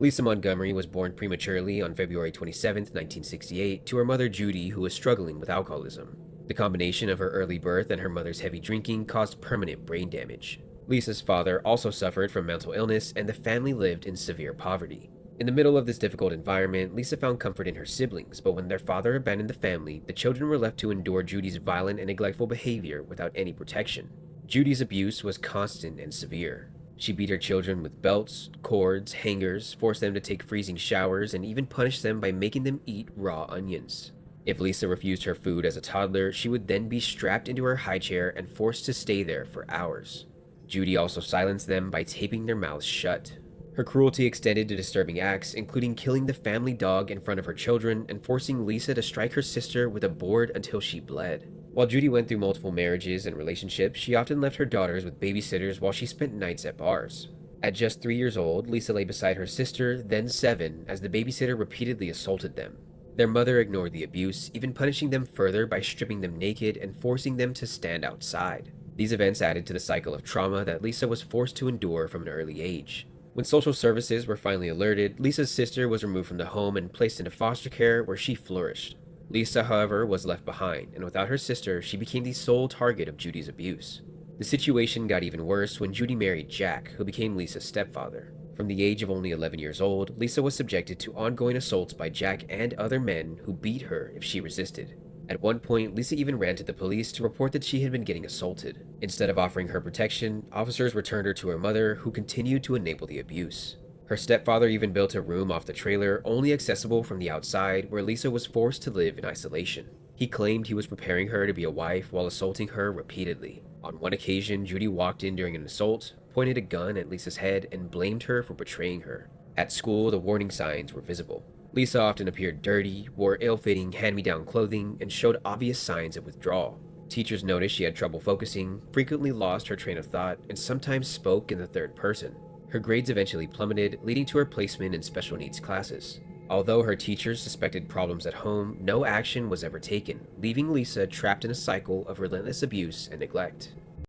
Lisa Montgomery was born prematurely on February 27, 1968, to her mother Judy, who was struggling with alcoholism. The combination of her early birth and her mother's heavy drinking caused permanent brain damage. Lisa's father also suffered from mental illness, and the family lived in severe poverty. In the middle of this difficult environment, Lisa found comfort in her siblings, but when their father abandoned the family, the children were left to endure Judy's violent and neglectful behavior without any protection. Judy's abuse was constant and severe. She beat her children with belts, cords, hangers, forced them to take freezing showers, and even punished them by making them eat raw onions. If Lisa refused her food as a toddler, she would then be strapped into her high chair and forced to stay there for hours. Judy also silenced them by taping their mouths shut. Her cruelty extended to disturbing acts, including killing the family dog in front of her children and forcing Lisa to strike her sister with a board until she bled. While Judy went through multiple marriages and relationships, she often left her daughters with babysitters while she spent nights at bars. At just 3 years old, Lisa lay beside her sister, then 7, as the babysitter repeatedly assaulted them. Their mother ignored the abuse, even punishing them further by stripping them naked and forcing them to stand outside. These events added to the cycle of trauma that Lisa was forced to endure from an early age. When social services were finally alerted, Lisa's sister was removed from the home and placed into foster care, where she flourished. Lisa, however, was left behind, and without her sister, she became the sole target of Judy's abuse. The situation got even worse when Judy married Jack, who became Lisa's stepfather. From the age of only 11 years old, Lisa was subjected to ongoing assaults by Jack and other men who beat her if she resisted. At one point, Lisa even ran to the police to report that she had been getting assaulted. Instead of offering her protection, officers returned her to her mother, who continued to enable the abuse. Her stepfather even built a room off the trailer, only accessible from the outside, where Lisa was forced to live in isolation. He claimed he was preparing her to be a wife while assaulting her repeatedly. On one occasion, Judy walked in during an assault, pointed a gun at Lisa's head, and blamed her for betraying her. At school, the warning signs were visible. Lisa often appeared dirty, wore ill-fitting, hand-me-down clothing, and showed obvious signs of withdrawal. Teachers noticed she had trouble focusing, frequently lost her train of thought, and sometimes spoke in the third person. Her grades eventually plummeted, leading to her placement in special needs classes. Although her teachers suspected problems at home, no action was ever taken, leaving Lisa trapped in a cycle of relentless abuse and neglect.